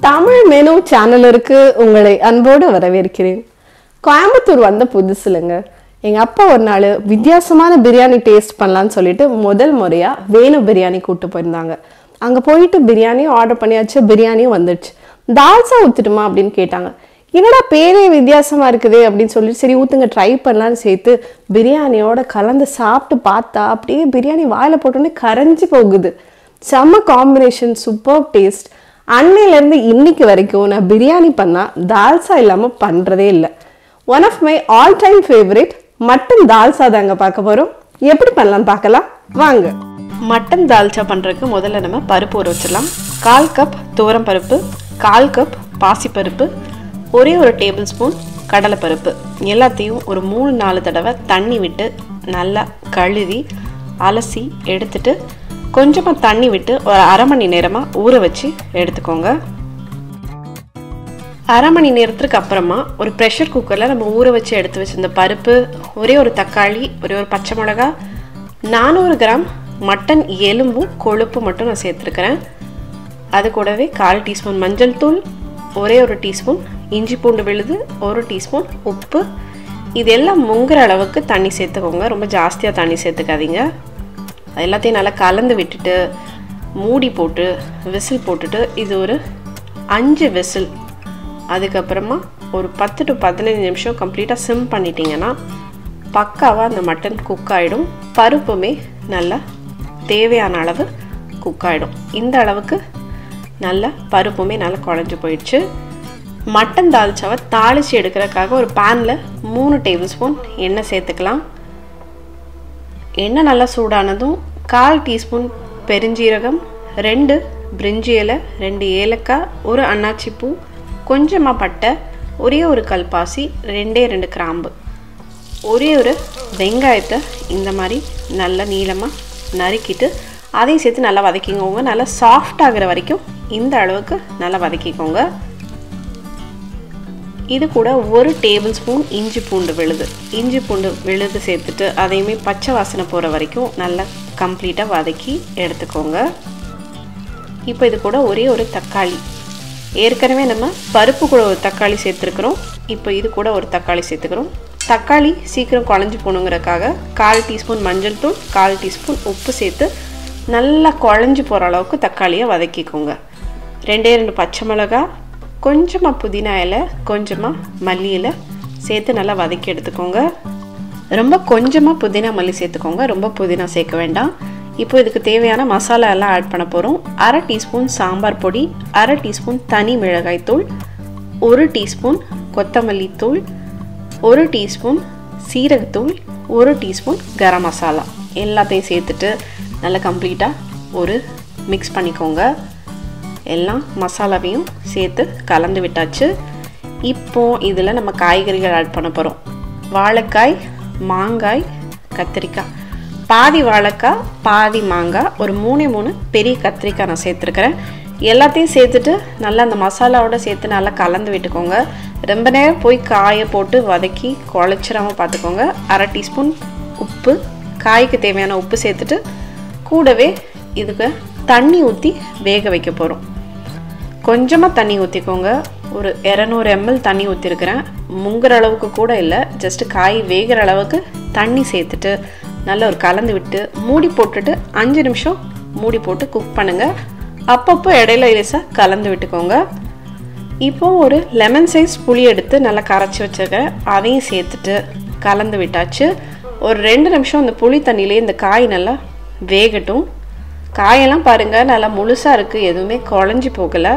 Tamil menu சேனலுக்கு உங்களை அன்போடு வரவேற்கிறேன். கோயம்புத்தூர் வந்த புதுசுலங்க எங்கள் அப்பா ஒரு நாள் வித்தியாசமான பிரியாணி டேஸ்ட் பண்ணலான்னு சொல்லிட்டு முதல் முறையாக வேணு பிரியாணி கூப்பிட்டு போயிருந்தாங்க. அங்கே போயிட்டு பிரியாணியும் ஆர்டர் பண்ணியாச்சு, பிரியாணியும் வந்துடுச்சு. தால்சா ஊற்றுட்டுமா அப்படின்னு கேட்டாங்க. என்னடா பேரே வித்தியாசமாக இருக்குதே அப்படின்னு சொல்லிட்டு சரி ஊற்றுங்க ட்ரை பண்ணலான்னு சேர்த்து பிரியாணியோட கலந்து சாப்பிட்டு பார்த்தா அப்படியே பிரியாணி வாயில் போட்டோன்னே கரைஞ்சி போகுது. செம்ம காம்பினேஷன், சூப்பர் டேஸ்ட். அன்னையிலேருந்து இன்னைக்கு வரைக்கும் நான் பிரியாணி பண்ணால் தால்சா இல்லாமல் பண்ணுறதே இல்லை. One of my all time favourite mutton dalcha தாங்க பார்க்க போகிறோம். எப்படி பண்ணலான்னு பார்க்கலாம் வாங்க. மட்டன் தால்சா பண்ணுறதுக்கு முதல்ல நம்ம பருப்பு ஊற வச்சிடலாம். 1/4 கப் துவரம் பருப்பு, 1/4 கப் பாசிப்பருப்பு, ஒரே ஒரு டேபிள் ஸ்பூன் கடலைப்பருப்பு எல்லாத்தையும் ஒரு 3-4 தடவை தண்ணி விட்டு நல்லா கழுவி அலசி எடுத்துட்டு கொஞ்சமாக தண்ணி விட்டு ஒரு அரை மணி நேரமாக ஊற வச்சு எடுத்துக்கோங்க. அரை மணி நேரத்துக்கு அப்புறமா ஒரு ப்ரெஷர் குக்கரில் நம்ம ஊற வச்சு எடுத்து வச்சிருந்த பருப்பு, ஒரே ஒரு தக்காளி, ஒரே ஒரு பச்சை மிளகா, 400 கிராம் மட்டன் எலும்பும் கொழுப்பு மட்டும் நான் சேர்த்துருக்கிறேன். அது கூடவே 1/4 டீஸ்பூன் மஞ்சள் தூள், ஒரே ஒரு டீஸ்பூன் இஞ்சி பூண்டு விழுது, 1 டீஸ்பூன் உப்பு. இதெல்லாம் முங்குற அளவுக்கு தண்ணி சேர்த்துக்கோங்க. ரொம்ப ஜாஸ்தியாக தண்ணி சேர்த்துக்காதீங்க. எல்லாத்தையும் நல்லா கலந்து விட்டுட்டு மூடி போட்டு விசில் போட்டுட்டு இது ஒரு 5 விசில், அதுக்கப்புறமா ஒரு 10 to 15 நிமிஷம் கம்ப்ளீட்டாக சிம் பண்ணிட்டீங்கன்னா பக்காவாக அந்த மட்டன் குக் ஆகிடும். பருப்புமே நல்லா தேவையான அளவு குக் ஆகிடும். இந்த அளவுக்கு நல்லா பருப்புமே நல்லா குழஞ்சி போயிடுச்சு. மட்டன் தால்ச்சாவை தாளித்து எடுக்கிறதுக்காக ஒரு பேனில் 3 டேபிள் ஸ்பூன் எண்ணெய் சேர்த்துக்கலாம். எண்ணெய் நல்லா சூடானதும் 1/4 டீஸ்பூன் பெருஞ்சீரகம், 2 பிரிஞ்சி இலை, 2 ஏலக்காய், 1 அன்னாச்சி பூ, கொஞ்சமாக பட்டை, ஒரே ஒரு கல்பாசி, 2 கிராம்பு, ஒரே ஒரு வெங்காயத்தை இந்த மாதிரி நல்லா நீளமாக நறுக்கிட்டு அதையும் சேர்த்து நல்லா வதக்கிக்கோங்க. நல்லா சாஃப்ட் ஆகிற வரைக்கும் இந்த அளவுக்கு நல்லா வதக்கிக்கோங்க. இது கூட 1 டேபிள் ஸ்பூன் இஞ்சி பூண்டு விழுது சேர்த்துட்டு அதையுமே பச்சை வாசனை போகிற வரைக்கும் நல்லா கம்ப்ளீட்டாக வதக்கி எடுத்துக்கோங்க. இப்போ இது கூட ஒரே ஒரு தக்காளி, ஏற்கனவே நம்ம பருப்பு கூட ஒரு தக்காளி சேர்த்துருக்குறோம். இப்போ இது கூட ஒரு தக்காளி சேர்த்துக்கிறோம். தக்காளி சீக்கிரம் குழஞ்சி போகணுங்கிறதுக்காக 1/4 டீஸ்பூன் மஞ்சள் தூள், 1/4 டீஸ்பூன் உப்பு சேர்த்து நல்லா குழஞ்சி போகிற அளவுக்கு தக்காளியை வதக்கிக்கோங்க. 2 பச்சை மிளகா, கொஞ்சமாக புதினா இலை, கொஞ்சமாக மல்லி இலை சேர்த்து நல்லா வதக்கி எடுத்துக்கோங்க. ரொம்ப கொஞ்சமாக புதினா மல்லி சேர்த்துக்கோங்க, ரொம்ப புதினா சேர்க்க வேண்டாம். இப்போ இதுக்கு தேவையான மசாலா எல்லாம் ஆட் பண்ண போகிறோம். 1/2 டீஸ்பூன் சாம்பார் பொடி, 1/2 டீஸ்பூன் தனி மிளகாய் தூள், 1 டீஸ்பூன் கொத்தமல்லி தூள், 1 டீஸ்பூன் சீரகத்தூள், 1 டீஸ்பூன் கரம் மசாலா எல்லாத்தையும் சேர்த்துட்டு நல்லா கம்ப்ளீட்டாக ஒரு மிக்ஸ் பண்ணிக்கோங்க. எல்லாம் மசாலாவையும் சேர்த்து கலந்து விட்டாச்சு. இப்போ இதில் நம்ம காய்கறிகள் ஆட் பண்ண போகிறோம். வாழைக்காய், மாங்காய், கத்திரிக்காய், பாதி வாழைக்காய் பாதி மாங்காய், ஒரு 3 பெரிய கத்திரிக்காய் நான் சேர்த்துருக்கிறேன். எல்லாத்தையும் சேர்த்துட்டு நல்லா அந்த மசாலாவோட சேர்த்து நல்லா கலந்து விட்டுக்கோங்க. ரொம்ப நேரம் போய் காயை போட்டு வதக்கி குழச்சிடாமல் பார்த்துக்கோங்க. 1/2 டீஸ்பூன் உப்பு, காய்க்கு தேவையான உப்பு சேர்த்துட்டு கூடவே இதுக்கு தண்ணி ஊற்றி வேக வைக்க போகிறோம். கொஞ்சமாக தண்ணி ஊற்றிக்கோங்க. ஒரு 200 ml தண்ணி ஊற்றிருக்கிறேன். முங்குற அளவுக்கு கூட இல்லை, ஜஸ்ட்டு காய் வேகிற அளவுக்கு தண்ணி சேர்த்துட்டு நல்லா ஒரு கலந்து விட்டு மூடி போட்டுட்டு 5 நிமிஷம் மூடி போட்டு குக் பண்ணுங்கள். அப்பப்போ இடையில லேசாக கலந்து விட்டுக்கோங்க. இப்போ ஒரு லெமன் சைஸ் புளி எடுத்து நல்லா கரைச்சி வச்சுருக்கேன், அதையும் சேர்த்துட்டு கலந்து விட்டாச்சு. ஒரு 2 நிமிஷம் அந்த புளி தண்ணியிலே இந்த காய் நல்லா வேகட்டும். காயெல்லாம் பாருங்கள் நல்லா முழுசாக இருக்குது, எதுவுமே குழஞ்சி போகலை,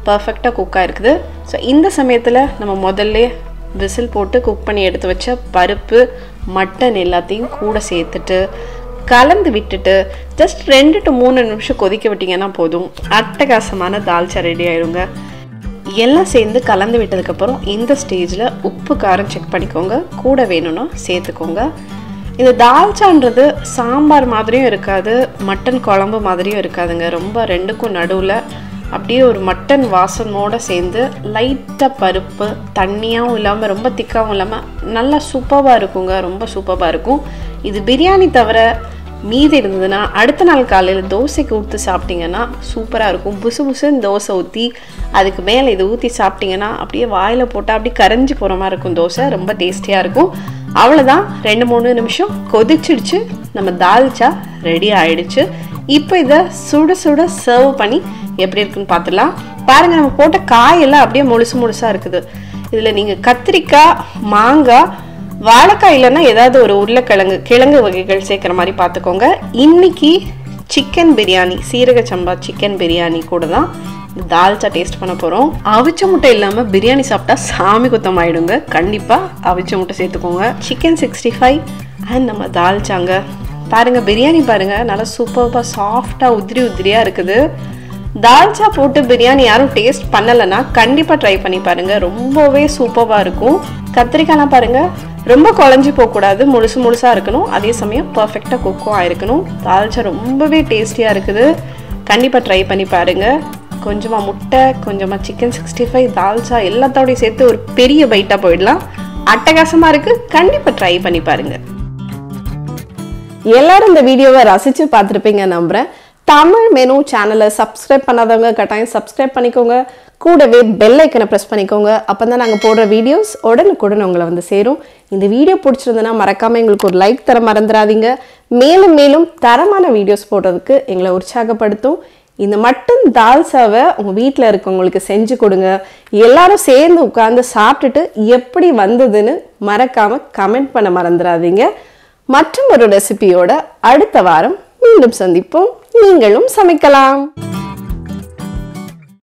பர்ஃபெக்டாக குக்காக இருக்குது. ஸோ இந்த சமயத்தில் நம்ம முதல்ல விசில் போட்டு குக் பண்ணி எடுத்து வச்ச பருப்பு, மட்டன் எல்லாத்தையும் கூட சேர்த்துட்டு கலந்து விட்டுட்டு ஜஸ்ட் 2 to 3 நிமிஷம் கொதிக்க விட்டிங்கன்னா போதும். அட்டகாசமான தால்ச்சா ரெடி ஆயிடுங்க. எல்லாம் சேர்ந்து கலந்து விட்டதுக்கப்புறம் இந்த ஸ்டேஜில் உப்பு காரம் செக் பண்ணிக்கோங்க, கூட வேணும்னா சேர்த்துக்கோங்க. இந்த தால்ச்சான்றது சாம்பார் மாதிரியும் இருக்காது, மட்டன் குழம்பு மாதிரியும் இருக்காதுங்க. ரொம்ப ரெண்டுக்கும் நடுவில் அப்படியே ஒரு மட்டன் வாசனோடு சேர்ந்து லைட்டாக பருப்பு தண்ணியாகவும் இல்லாமல் ரொம்ப திக்காகவும் இல்லாமல் நல்லா சூப்பராக இருக்குங்க. ரொம்ப சூப்பராக இருக்கும். இது பிரியாணி தவிர மீதி இருந்ததுன்னா அடுத்த நாள் காலையில் தோசைக்கு ஊற்றி சாப்பிட்டீங்கன்னா சூப்பராக இருக்கும். புசு புசுன்னு தோசை ஊற்றி அதுக்கு மேலே இது ஊற்றி சாப்பிட்டீங்கன்னா அப்படியே வாயில் போட்டால் அப்படியே கரைஞ்சி போகிற மாதிரி இருக்கும். தோசை ரொம்ப டேஸ்டியாக இருக்கும். அவ்வளோதான், 2-3 நிமிஷம் கொதிச்சிடுச்சு, நம்ம தால்ச்சா ரெடி ஆயிடுச்சு. இப்போ இதை சுட சுட சர்வ் பண்ணி எப்படி இருக்குன்னு பார்த்துடலாம். பாருங்கள், நம்ம போட்ட காயெல்லாம் அப்படியே முழுசாக இருக்குது. இதில் நீங்கள் கத்திரிக்காய், மாங்காய், வாழைக்காய் இல்லைன்னா ஏதாவது ஒரு கிழங்கு வகைகள் சேர்க்குற மாதிரி பார்த்துக்கோங்க. இன்னைக்கு சிக்கன் பிரியாணி, சீரக சம்பா சிக்கன் பிரியாணி கூட தான் தால்ச்சா டேஸ்ட் பண்ண போகிறோம். அவிச்ச முட்டை இல்லாமல் பிரியாணி சாப்பிட்டா சாமி குத்தம் ஆயிடுங்க. கண்டிப்பாக அவிச்ச முட்டை சேர்த்துக்கோங்க. சிக்கன் 65 அண்ட் நம்ம தால்ச்சாங்க. பாருங்கள், பிரியாணி பாருங்கள், நல்லா சூப்பராக சாஃப்டாக உதிரியாக இருக்குது. தால்ச்சா போட்டு பிரியாணி யாரும் டேஸ்ட் பண்ணலைன்னா கண்டிப்பாக ட்ரை பண்ணி பாருங்கள், ரொம்பவே சூப்பராக இருக்கும். கத்திரிக்காய்லாம் பாருங்கள், ரொம்ப குழஞ்சி போகக்கூடாது, முழுசாக இருக்கணும், அதே சமயம் பர்ஃபெக்டாக குக்கும் ஆகிருக்கணும். தால்ச்சா ரொம்பவே டேஸ்டியாக இருக்குது, கண்டிப்பாக ட்ரை பண்ணி பாருங்கள். கொஞ்சமாக முட்டை, கொஞ்சமாக சிக்கன் 65, தால்ச்சா எல்லாத்தோடையும் சேர்த்து ஒரு பெரிய பைட்டாக போயிடலாம். அட்டகாசமாக இருக்குது, கண்டிப்பாக ட்ரை பண்ணி பாருங்கள். எல்லாரும் இந்த வீடியோவை ரசித்து பார்த்துருப்பீங்க நம்புகிறேன். தமிழ் மெனு சேனலை சப்ஸ்கிரைப் பண்ணாதவங்க கட்டாயம் சப்ஸ்கிரைப் பண்ணிக்கோங்க. கூடவே பெல் ஐக்கனை ப்ரெஸ் பண்ணிக்கோங்க. அப்போ தான் நாங்கள் போடுற வீடியோஸ் உடனுக்குடன் உங்களை வந்து சேரும். இந்த வீடியோ பிடிச்சிருந்ததுன்னா மறக்காமல் எங்களுக்கு ஒரு லைக் தர மறந்துடாதீங்க. மேலும் மேலும் தரமான வீடியோஸ் போடுறதுக்கு எங்களை உற்சாகப்படுத்தும். இந்த மட்டும் தால்ச்சாவை உங்கள் வீட்டில் இருக்கவங்களுக்கு செஞ்சு கொடுங்க. எல்லாரும் சேர்ந்து உட்காந்து சாப்பிட்டுட்டு எப்படி வந்ததுன்னு மறக்காமல் கமெண்ட் பண்ண மறந்துடாதீங்க. மற்றும் ஒரு ரெசிபியோட அடுத்த வாரம் மீண்டும் சந்திப்போம். நீங்களும் சமைக்கலாம்.